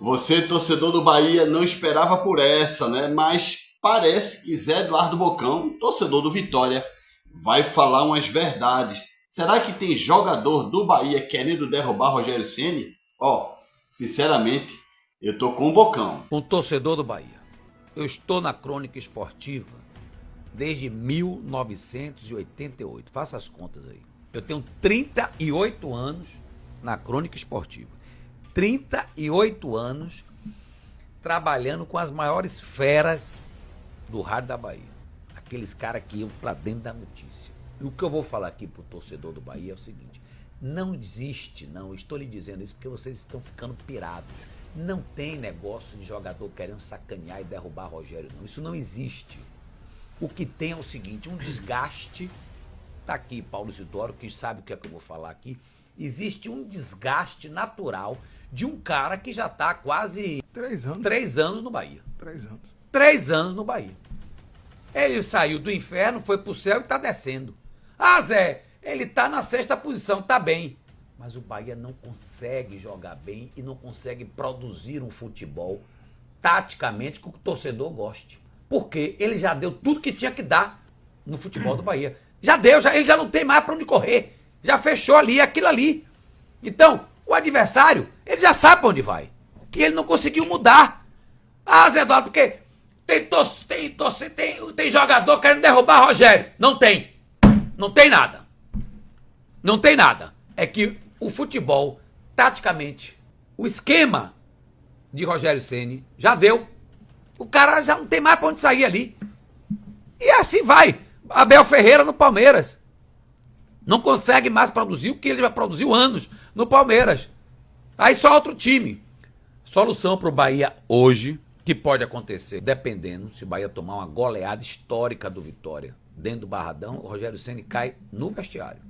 Você, torcedor do Bahia, não esperava por essa, né? Mas parece que Zé Eduardo Bocão, torcedor do Vitória, vai falar umas verdades. Será que tem jogador do Bahia querendo derrubar Rogério Ceni? Sinceramente, eu tô com o Bocão. Um torcedor do Bahia. Eu estou na crônica esportiva desde 1988. Faça as contas aí. Eu tenho 38 anos na crônica esportiva. 38 anos trabalhando com as maiores feras do rádio da Bahia. Aqueles caras que iam pra dentro da notícia. E o que eu vou falar aqui pro torcedor do Bahia é o seguinte: não existe, não, estou lhe dizendo isso porque vocês estão ficando pirados. Não tem negócio de jogador querendo sacanear e derrubar Rogério, não. Isso não existe. O que tem é o seguinte, um desgaste. Tá aqui Paulo Isidoro, que sabe o que é que eu vou falar aqui. Existe um desgaste natural de um cara que já tá quase 3 anos no Bahia. 3 anos. 3 anos no Bahia. Ele saiu do inferno, foi pro céu e tá descendo. Ah, Zé, ele tá na 6ª posição, tá bem. Mas o Bahia não consegue jogar bem e não consegue produzir um futebol taticamente que o torcedor goste. Porque ele já deu tudo que tinha que dar no futebol do Bahia. Já deu, ele já não tem mais pra onde correr. Já fechou ali, aquilo ali. Então, o adversário, ele já sabe pra onde vai. Que ele não conseguiu mudar. Ah, Zé Eduardo, porque tem jogador querendo derrubar Rogério. Não tem. Não tem nada. Não tem nada. É que o futebol, taticamente, o esquema de Rogério Ceni já deu. O cara já não tem mais pra onde sair ali. E assim vai. Abel Ferreira no Palmeiras. Não consegue mais produzir o que ele já produziu anos no Palmeiras. Aí só outro time. Solução pro Bahia hoje, que pode acontecer, dependendo, se o Bahia tomar uma goleada histórica do Vitória dentro do Barradão, o Rogério Ceni cai no vestiário.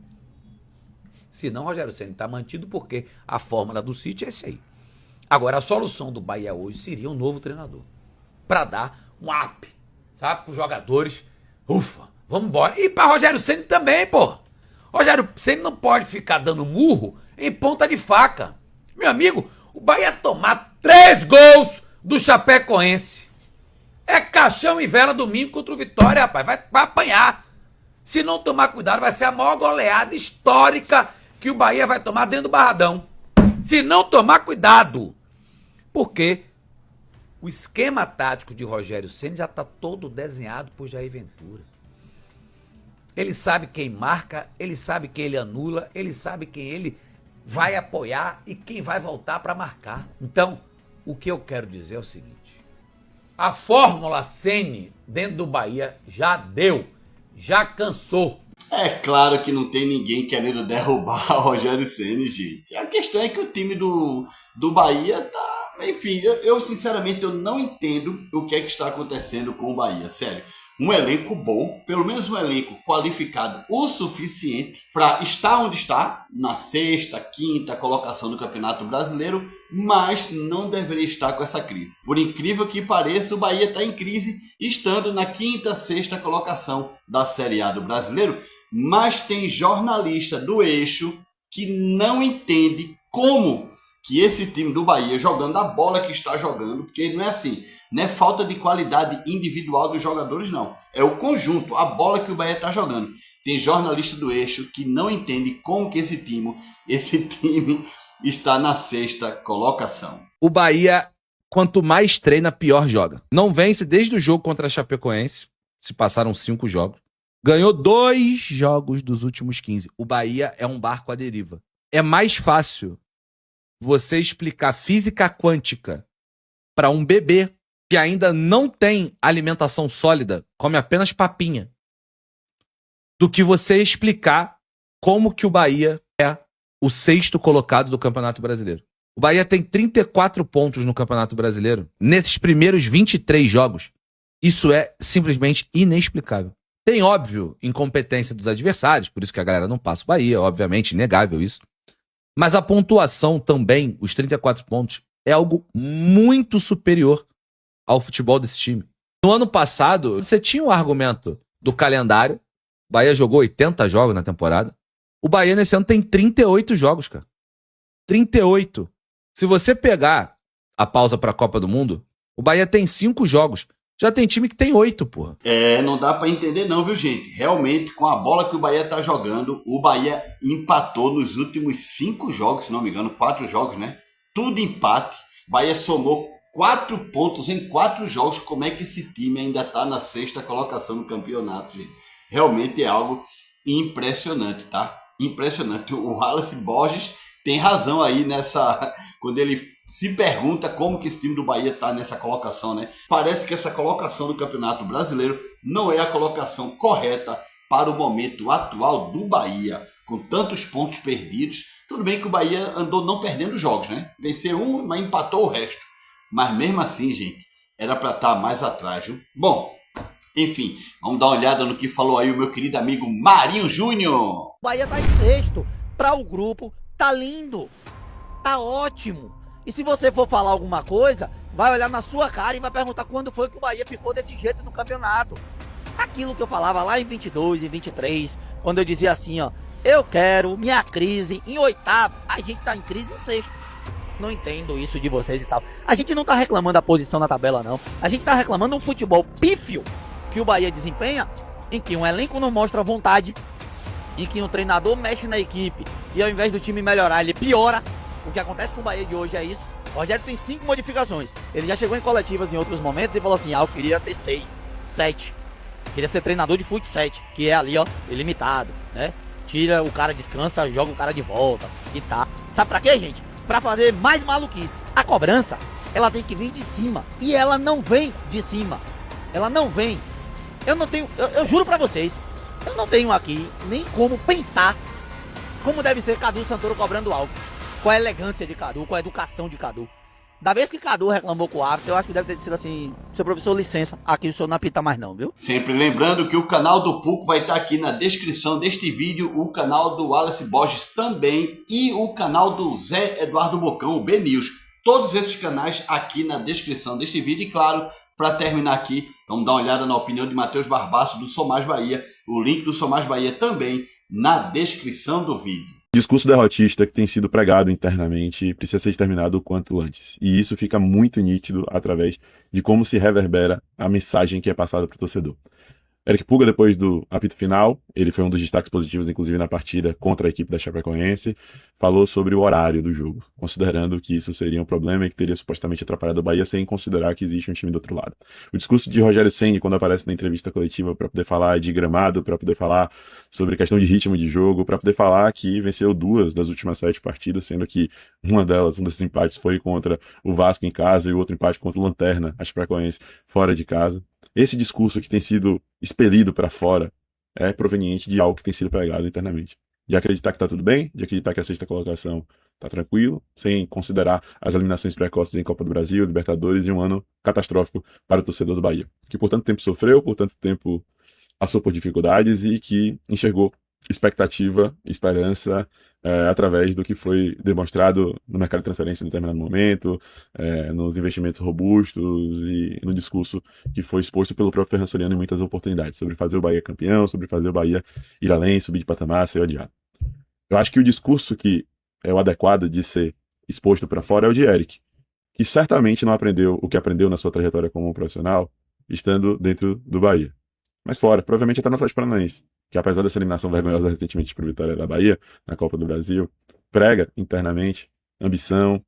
Se não, o Rogério Ceni está mantido porque a fórmula do City é esse aí. Agora, a solução do Bahia hoje seria um novo treinador. Para dar um up, sabe, para os jogadores. Ufa, vamos embora. E para Rogério Ceni também, pô. Rogério Ceni não pode ficar dando murro em ponta de faca. Meu amigo, o Bahia tomar 3 gols do Chapecoense. É caixão e vela domingo contra o Vitória, rapaz. Vai apanhar. Se não tomar cuidado, vai ser a maior goleada histórica que o Bahia vai tomar dentro do Barradão. Se não tomar cuidado. Porque o esquema tático de Rogério Ceni já está todo desenhado por Jair Ventura. Ele sabe quem marca, ele sabe quem ele anula, ele sabe quem ele vai apoiar e quem vai voltar para marcar. Então, o que eu quero dizer é o seguinte: a fórmula Ceni dentro do Bahia já deu, já cansou. É claro que não tem ninguém querendo derrubar o Rogério Ceni, gente. A questão é que o time do Bahia tá... Enfim, eu sinceramente eu não entendo o que é que está acontecendo com o Bahia, sério. Um elenco bom, pelo menos um elenco qualificado o suficiente para estar onde está, na 6ª, 5ª colocação do Campeonato Brasileiro, mas não deveria estar com essa crise. Por incrível que pareça, o Bahia está em crise, estando na 5ª, 6ª colocação da Série A do Brasileiro, mas tem jornalista do Eixo que não entende como que esse time do Bahia, jogando a bola que está jogando, porque não é assim, não é falta de qualidade individual dos jogadores, não. É o conjunto, a bola que o Bahia está jogando. Tem jornalista do Eixo que não entende como que esse time está na 6ª colocação. O Bahia, quanto mais treina, pior joga. Não vence desde o jogo contra a Chapecoense, se passaram 5 jogos. Ganhou 2 jogos dos últimos 15. O Bahia é um barco à deriva. É mais fácil você explicar física quântica para um bebê que ainda não tem alimentação sólida, come apenas papinha, do que você explicar como que o Bahia é o 6º colocado do Campeonato Brasileiro. O Bahia tem 34 pontos no Campeonato Brasileiro nesses primeiros 23 jogos. Isso é simplesmente inexplicável. Tem, óbvio, incompetência dos adversários, por isso que a galera não passa o Bahia, obviamente, inegável isso. Mas a pontuação também, os 34 pontos, é algo muito superior ao futebol desse time. No ano passado, você tinha o argumento do calendário. O Bahia jogou 80 jogos na temporada. O Bahia nesse ano tem 38 jogos, cara. 38. Se você pegar a pausa pra Copa do Mundo, o Bahia tem 5 jogos. Já tem time que tem 8, porra. Não dá pra entender não, viu, gente? Realmente, com a bola que o Bahia tá jogando, o Bahia empatou nos últimos 5 jogos, se não me engano, 4 jogos, né? Tudo empate. O Bahia somou 4 pontos em 4 jogos. Como é que esse time ainda tá na 6ª colocação no campeonato, gente? Realmente é algo impressionante, tá? Impressionante. O Wallace Borges tem razão aí nessa... quando ele se pergunta como que esse time do Bahia está nessa colocação, né? Parece que essa colocação do Campeonato Brasileiro não é a colocação correta para o momento atual do Bahia, com tantos pontos perdidos. Tudo bem que o Bahia andou não perdendo jogos, né? Venceu um, mas empatou o resto. Mas mesmo assim, gente, era para estar mais atrás, viu? Bom, enfim, vamos dar uma olhada no que falou aí o meu querido amigo Marinho Júnior. O Bahia tá em 6º. Para o grupo, tá lindo. Tá ótimo. E se você for falar alguma coisa, vai olhar na sua cara e vai perguntar quando foi que o Bahia ficou desse jeito no campeonato. Aquilo que eu falava lá em 22 e 23, quando eu dizia assim, ó, eu quero minha crise em 8º, a gente tá em crise em 6º. Não entendo isso de vocês e tal. A gente não tá reclamando da posição na tabela, não. A gente tá reclamando um futebol pífio que o Bahia desempenha, em que um elenco não mostra vontade, em que um treinador mexe na equipe e ao invés do time melhorar, ele piora. O que acontece com o Bahia de hoje é isso. O Rogério tem 5 modificações. Ele já chegou em coletivas em outros momentos e falou assim, eu queria ter 6, 7. Queria ser treinador de fut 7, que é ali, ó, ilimitado, né? Tira o cara, descansa, joga o cara de volta e tá. Sabe pra quê, gente? Pra fazer mais maluquice. A cobrança, ela tem que vir de cima. E ela não vem de cima. Ela não vem. Eu não tenho, eu juro pra vocês, eu não tenho aqui nem como pensar como deve ser Cadu Santoro cobrando algo. Com a elegância de Cadu, com a educação de Cadu. Da vez que Cadu reclamou com o árbitro, eu acho que deve ter sido assim, seu professor, licença, aqui o senhor não apita mais não, viu? Sempre lembrando que o canal do Puco vai estar aqui na descrição deste vídeo, o canal do Wallace Borges também e o canal do Zé Eduardo Bocão, o B-News. Todos esses canais aqui na descrição deste vídeo e claro, para terminar aqui, vamos dar uma olhada na opinião de Matheus Barbaço do Sou Mais Bahia, o link do Sou Mais Bahia também na descrição do vídeo. O discurso derrotista que tem sido pregado internamente precisa ser exterminado o quanto antes. E isso fica muito nítido através de como se reverbera a mensagem que é passada para o torcedor. Eric Puga, depois do apito final, ele foi um dos destaques positivos, inclusive na partida contra a equipe da Chapecoense, falou sobre o horário do jogo, considerando que isso seria um problema e que teria supostamente atrapalhado o Bahia sem considerar que existe um time do outro lado. O discurso de Rogério Ceni, quando aparece na entrevista coletiva para poder falar de gramado, para poder falar sobre questão de ritmo de jogo, para poder falar que venceu 2 das últimas 7 partidas, sendo que um desses empates foi contra o Vasco em casa e o outro empate contra o Lanterna, a Chapecoense, fora de casa. Esse discurso que tem sido expelido para fora é proveniente de algo que tem sido pregado internamente. De acreditar que está tudo bem, de acreditar que a 6ª colocação está tranquilo, sem considerar as eliminações precoces em Copa do Brasil, Libertadores e um ano catastrófico para o torcedor do Bahia, que por tanto tempo sofreu, por tanto tempo passou por dificuldades e que enxergou expectativa, esperança através do que foi demonstrado no mercado de transferência em determinado momento, nos investimentos robustos e no discurso que foi exposto pelo próprio Ferran Soriano em muitas oportunidades, sobre fazer o Bahia campeão, sobre fazer o Bahia ir além, subir de patamar, ser odiado. Eu acho que o discurso que é o adequado de ser exposto para fora é o de Eric, que certamente não aprendeu o que aprendeu na sua trajetória como profissional, estando dentro do Bahia. Mas fora, provavelmente até no Atlético Paranaense, que apesar dessa eliminação vergonhosa recentemente para a vitória da Bahia na Copa do Brasil, prega internamente ambição,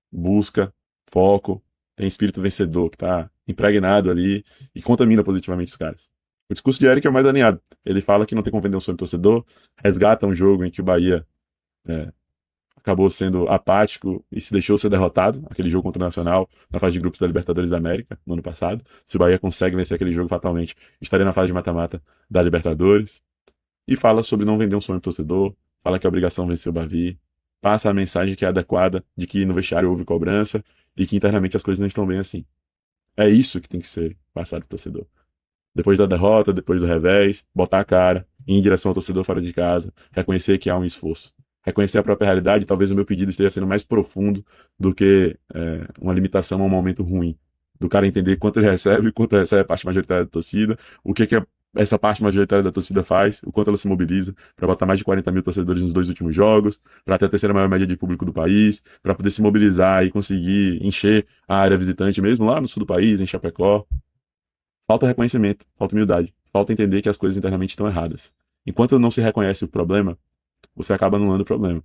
busca, foco, tem espírito vencedor que está impregnado ali e contamina positivamente os caras. O discurso de Eric é o mais alinhado. Ele fala que não tem como vender um sonho torcedor, resgata um jogo em que o Bahia acabou sendo apático e se deixou ser derrotado, aquele jogo contra o Nacional na fase de grupos da Libertadores da América, no ano passado. Se o Bahia consegue vencer aquele jogo fatalmente, estaria na fase de mata-mata da Libertadores. E fala sobre não vender um sonho torcedor, fala que é obrigação vencer o Bavi, passa a mensagem que é adequada de que no vestiário houve cobrança e que internamente as coisas não estão bem assim. É isso que tem que ser passado pro torcedor. Depois da derrota, depois do revés, botar a cara, ir em direção ao torcedor fora de casa, reconhecer que há um esforço. Reconhecer a própria realidade, talvez o meu pedido esteja sendo mais profundo do que uma limitação a um momento ruim. Do cara entender quanto ele recebe a parte majoritária da torcida, o que é essa parte majoritária da torcida faz, o quanto ela se mobiliza para botar mais de 40 mil torcedores nos 2 últimos jogos, para ter a terceira maior média de público do país, para poder se mobilizar e conseguir encher a área visitante mesmo lá no sul do país, em Chapecó. Falta reconhecimento, falta humildade, falta entender que as coisas internamente estão erradas. Enquanto não se reconhece o problema, você acaba anulando o problema.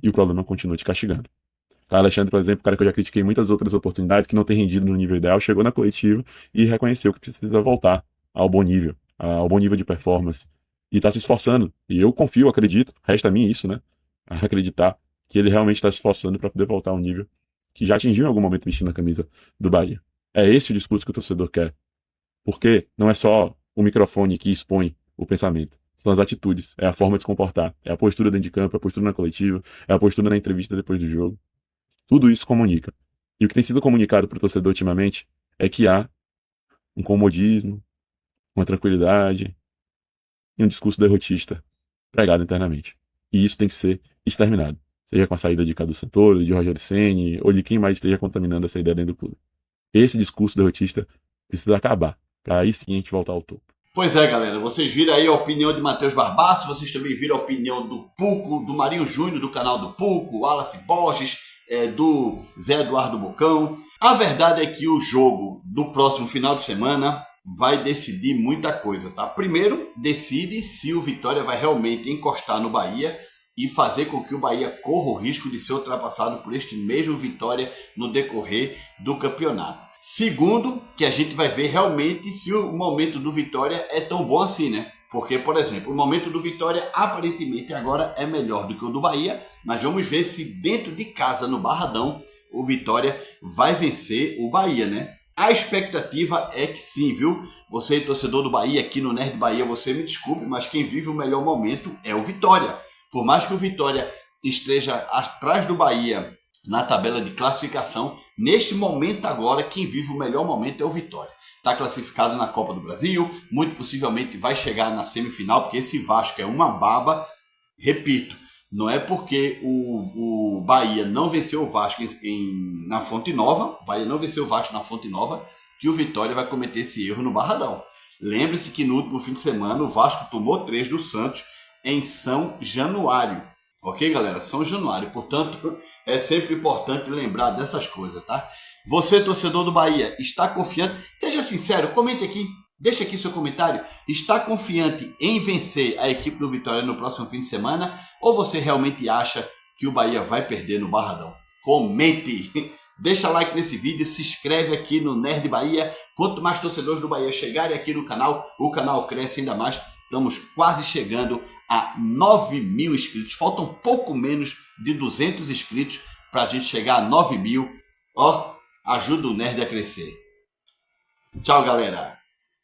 E o problema continua te castigando. Caio Alexandre, por exemplo, cara que eu já critiquei em muitas outras oportunidades, que não tem rendido no nível ideal, chegou na coletiva e reconheceu que precisa voltar ao bom nível de performance. E está se esforçando. E eu confio, acredito, resta a mim isso, né? A acreditar que ele realmente está se esforçando para poder voltar ao nível que já atingiu em algum momento vestindo a camisa do Bahia. É esse o discurso que o torcedor quer. Porque não é só o microfone que expõe o pensamento. São as atitudes, é a forma de se comportar, é a postura dentro de campo, é a postura na coletiva, é a postura na entrevista depois do jogo. Tudo isso comunica. E o que tem sido comunicado para o torcedor ultimamente é que há um comodismo, uma tranquilidade e um discurso derrotista pregado internamente. E isso tem que ser exterminado. Seja com a saída de Cadu Santoro, de Rogério Ceni ou de quem mais esteja contaminando essa ideia dentro do clube. Esse discurso derrotista precisa acabar, para aí sim a gente voltar ao topo. Pois é, galera, vocês viram aí a opinião de Matheus Barbaço, vocês também viram a opinião do Puco, do Marinho Júnior, do canal do Puco, Wallace Borges, do Zé Eduardo Bocão. A verdade é que o jogo do próximo final de semana vai decidir muita coisa, tá? Primeiro, decide se o Vitória vai realmente encostar no Bahia e fazer com que o Bahia corra o risco de ser ultrapassado por este mesmo Vitória no decorrer do campeonato. Segundo, que a gente vai ver realmente se o momento do Vitória é tão bom assim, né? Porque, por exemplo, o momento do Vitória aparentemente agora é melhor do que o do Bahia, mas vamos ver se dentro de casa, no Barradão, o Vitória vai vencer o Bahia, né? A expectativa é que sim, viu? Você, torcedor do Bahia, aqui no Nerd Bahia, você me desculpe, mas quem vive o melhor momento é o Vitória. Por mais que o Vitória esteja atrás do Bahia na tabela de classificação, neste momento agora, quem vive o melhor momento é o Vitória. Está classificado na Copa do Brasil, muito possivelmente vai chegar na semifinal, porque esse Vasco é uma baba. Repito, não é porque o Bahia não venceu o Vasco na Fonte Nova, o Bahia não venceu o Vasco na Fonte Nova, que o Vitória vai cometer esse erro no Barradão. Lembre-se que no último fim de semana o Vasco tomou 3 do Santos em São Januário. Ok, galera? São Januário. Portanto, é sempre importante lembrar dessas coisas, tá? Você, torcedor do Bahia, está confiante? Seja sincero, comente aqui. Deixa aqui seu comentário. Está confiante em vencer a equipe do Vitória no próximo fim de semana? Ou você realmente acha que o Bahia vai perder no Barradão? Comente! Deixa like nesse vídeo, se inscreve aqui no Nerd Bahia. Quanto mais torcedores do Bahia chegarem aqui no canal, o canal cresce ainda mais. Estamos quase chegando a 9.000 inscritos. Faltam pouco menos de 200 inscritos para a gente chegar a 9.000. Ó, ajuda o Nerd a crescer. Tchau, galera!